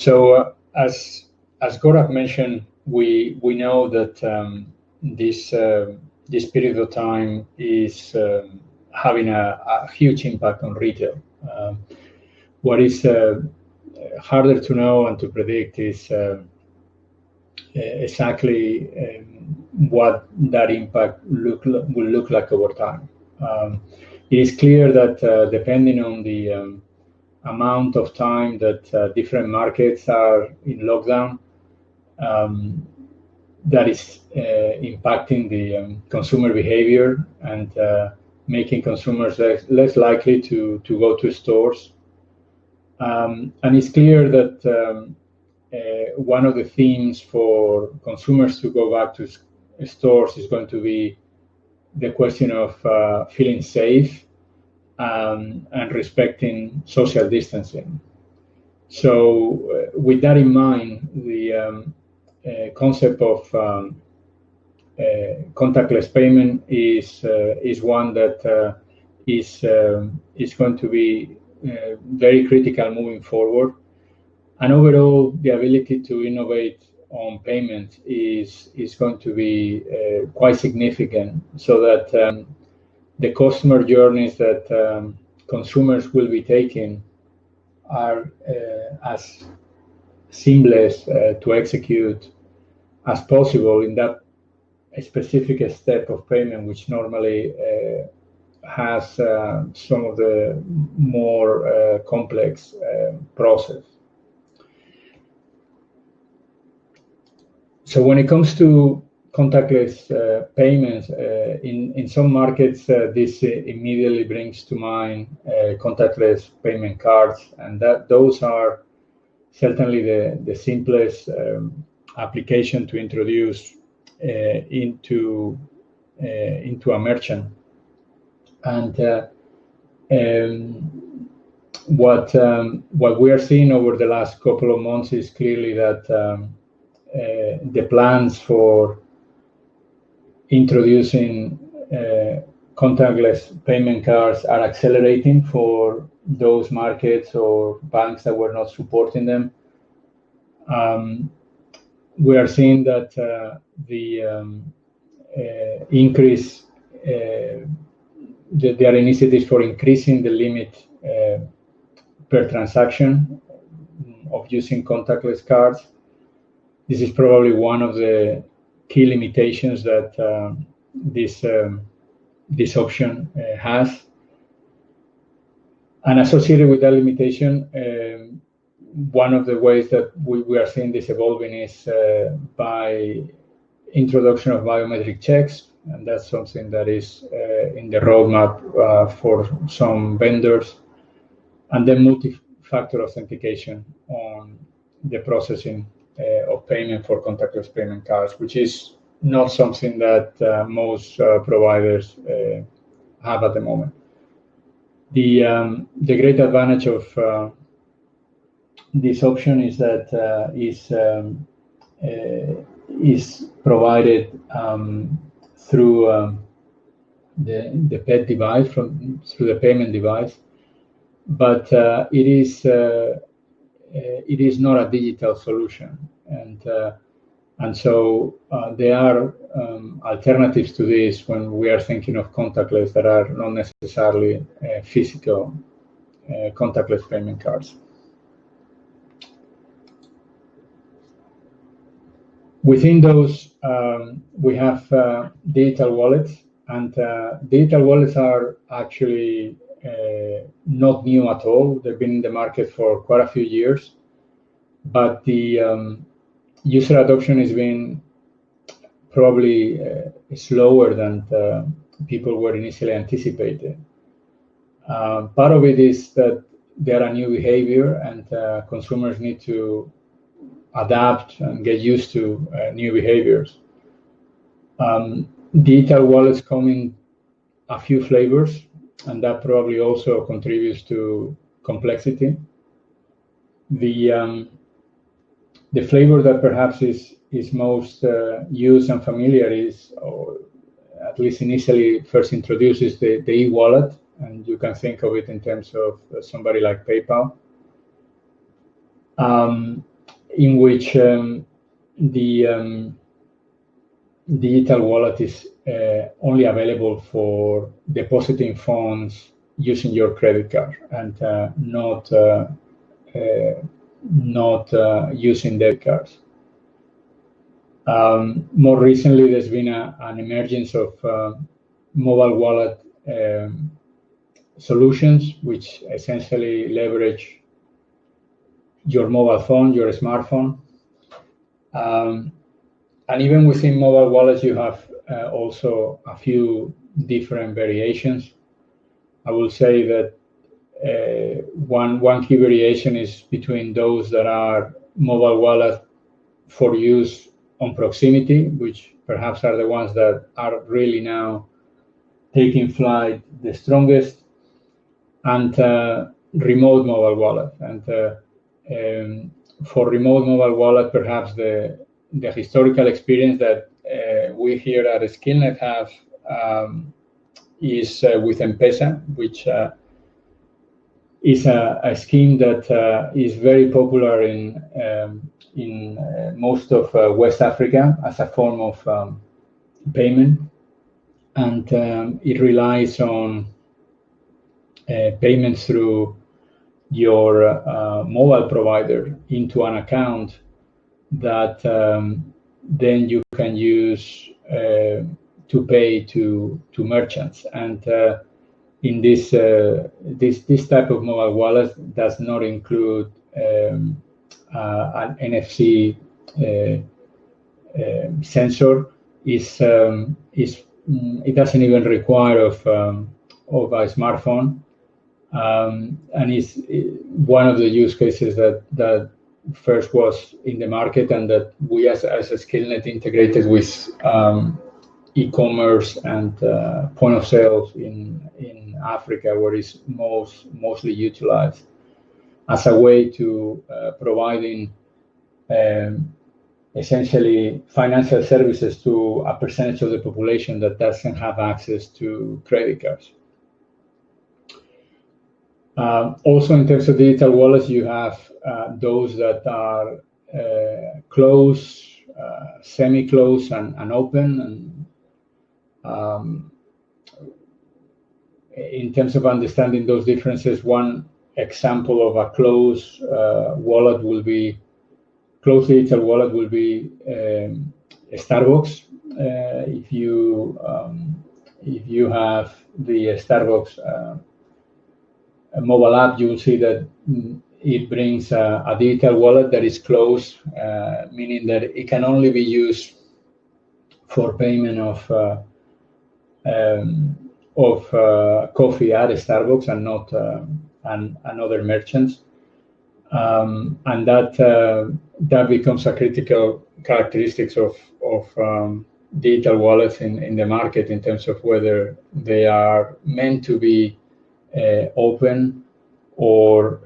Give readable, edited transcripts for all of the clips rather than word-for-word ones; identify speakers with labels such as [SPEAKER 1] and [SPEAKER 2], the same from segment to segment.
[SPEAKER 1] As Gaurav mentioned, we know that this period of time is having a huge impact on retail. What is harder to know and to predict is exactly what that impact will look like over time. It is clear that depending on the amount of time that different markets are in lockdown, that is impacting the consumer behavior and making consumers less likely to go to stores. And it's clear that one of the themes for consumers to go back to stores is going to be the question of feeling safe and respecting social distancing. So with that in mind, the concept of contactless payment is one that is going to be very critical moving forward. And overall, the ability to innovate on payment is going to be quite significant, so that the customer journeys that consumers will be taking are as seamless to execute as possible in that specific step of payment, which normally has some of the more complex process. So when it comes to contactless payments, in some markets, this immediately brings to mind contactless payment cards, and those are certainly the simplest application to introduce into a merchant. And what we are seeing over the last couple of months is clearly that the plans for introducing contactless payment cards are accelerating for those markets or banks that were not supporting them. We are seeing that the increase, there are initiatives for increasing the limit per transaction of using contactless cards. This is probably one of the key limitations that this option has. And associated with that limitation, one of the ways that we are seeing this evolving is by introduction of biometric checks, and that's something that is in the roadmap for some vendors, and then multi-factor authentication on the processing of payment for contactless payment cards, which is not something that most providers have at the moment. The great advantage of this option is that is provided through the PET device, through the payment device, but it is not a digital solution, and so there are alternatives to this when we are thinking of contactless that are not necessarily physical contactless payment cards. Within those, we have digital wallets, and digital wallets are actually not new at all. They've been in the market for quite a few years, but the user adoption has been probably slower than people were initially anticipated. Part of it is that there are new behavior, and consumers need to adapt and get used to new behaviors. Digital wallets come in a few flavors, and that probably also contributes to complexity. The flavor that perhaps is most used and familiar is, or at least initially first introduced, is the e-wallet, and you can think of it in terms of somebody like PayPal. in which the digital wallet is only available for depositing funds using your credit card and not using debit cards. More recently, there's been an emergence of mobile wallet solutions, which essentially leverage your mobile phone, your smartphone. And even within mobile wallets, you have also a few different variations. I will say that one key variation is between those that are mobile wallet for use on proximity, which perhaps are the ones that are really now taking flight the strongest, and remote mobile wallet. And for remote mobile wallet, perhaps the historical experience that we here at Skillnet have is with M-Pesa, which is a scheme that is very popular in most of West Africa as a form of payment, and it relies on payments through your mobile provider into an account that then you can use to pay to merchants. And in this type of mobile wallet does not include an NFC sensor. It doesn't even require of a smartphone, and is one of the use cases that first was in the market, and that we as a Skillnet integrated with e-commerce and point of sales in Africa, where it's mostly utilized as a way to providing essentially financial services to a percentage of the population that doesn't have access to credit cards. Also, in terms of digital wallets, you have those that are closed, semi-closed, and open. And in terms of understanding those differences, one example of a closed wallet will be closed digital wallet will be Starbucks. If you have the Starbucks mobile app, you will see that it brings a digital wallet that is closed, meaning that it can only be used for payment of coffee at Starbucks and not and other merchants. And that becomes a critical characteristics of digital wallets in the market, in terms of whether they are meant to be open or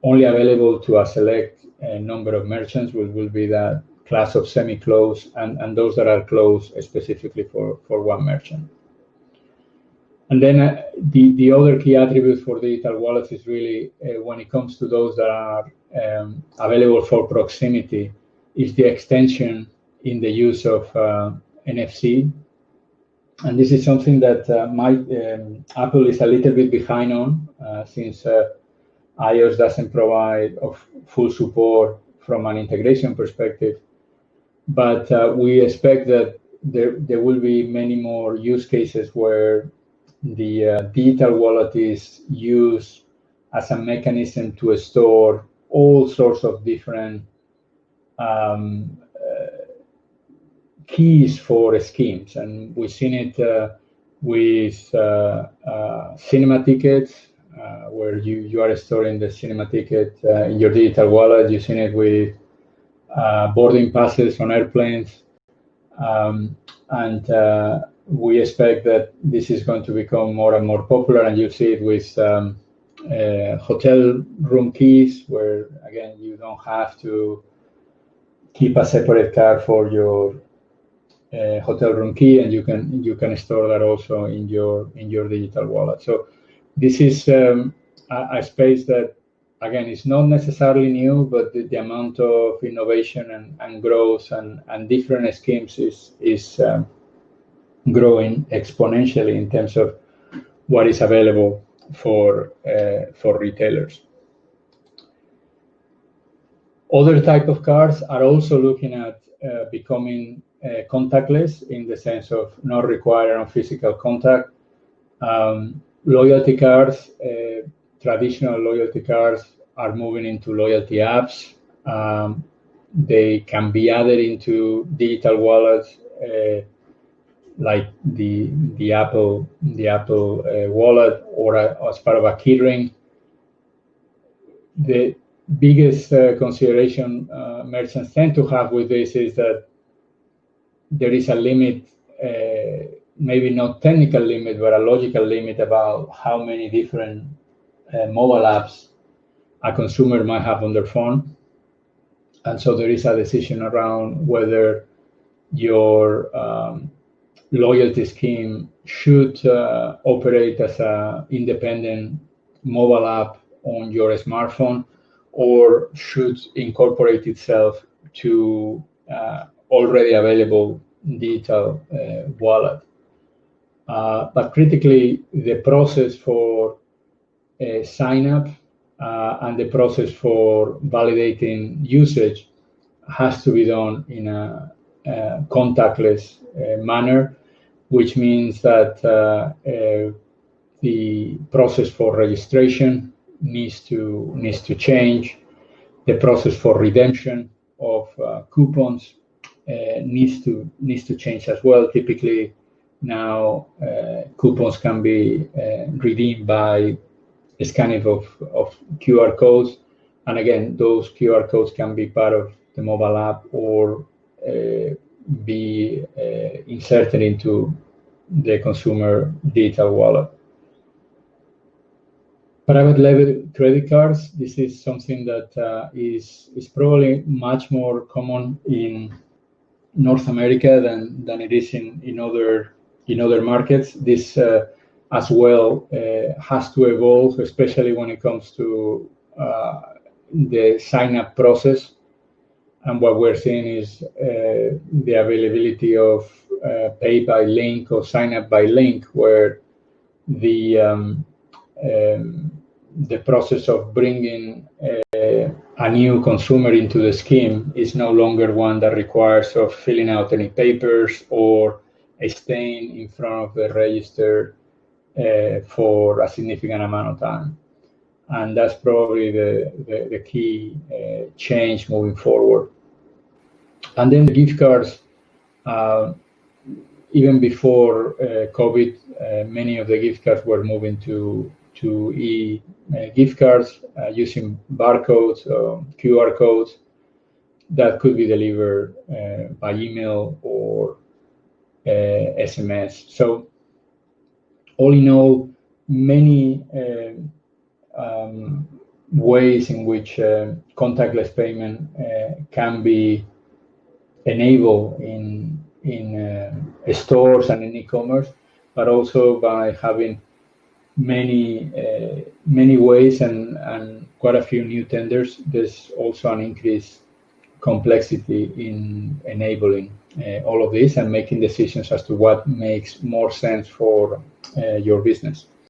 [SPEAKER 1] only available to a select number of merchants, will be that class of semi-closed, and those that are closed specifically for one merchant. And then the other key attribute for digital wallets is really when it comes to those that are available for proximity, is the extension in the use of NFC. And this is something that Apple is a little bit behind on, since iOS doesn't provide full support from an integration perspective. But we expect that there will be many more use cases where the digital wallet is used as a mechanism to store all sorts of different keys for schemes. And we've seen it with cinema tickets, where you are storing the cinema ticket in your digital wallet. You've seen it with boarding passes on airplanes. And we expect that this is going to become more and more popular, and you see it with hotel room keys, where again you don't have to keep a separate card for your hotel room key, and you can store that also in your digital wallet. So this is a space that again, it's not necessarily new, but the amount of innovation and growth and different schemes is growing exponentially in terms of what is available for retailers. Other type of cards are also looking at becoming contactless in the sense of not requiring physical contact. Loyalty cards, traditional loyalty cards are moving into loyalty apps. They can be added into digital wallets like the Apple wallet or as part of a keyring. The biggest consideration merchants tend to have with this is that there is a limit, maybe not technical limit, but a logical limit about how many different mobile apps a consumer might have on their phone. And so there is a decision around whether your loyalty scheme should operate as an independent mobile app on your smartphone, or should incorporate itself to already available digital wallet. But critically, the process for sign up and the process for validating usage has to be done in a contactless manner, which means that the process for registration needs to change. The process for redemption of coupons needs to change as well. Typically now coupons can be redeemed by scanning of QR codes, and again, those QR codes can be part of the mobile app or be inserted into the consumer digital wallet. Private label credit cards. This is something that is probably much more common in North America than it is in other markets. This as well has to evolve, especially when it comes to the sign-up process. And what we're seeing is the availability of pay by link or sign up by link, where the process of bringing a new consumer into the scheme is no longer one that requires of filling out any papers or staying in front of the register for a significant amount of time. And that's probably the key change moving forward. And then the gift cards, even before COVID, many of the gift cards were moving to gift cards using barcodes, QR codes that could be delivered by email or SMS. So all in all, many ways in which contactless payment can be enabled in stores and in e-commerce, but also by having many ways and quite a few new tenders. There's also an increased complexity in enabling all of this and making decisions as to what makes more sense for your business.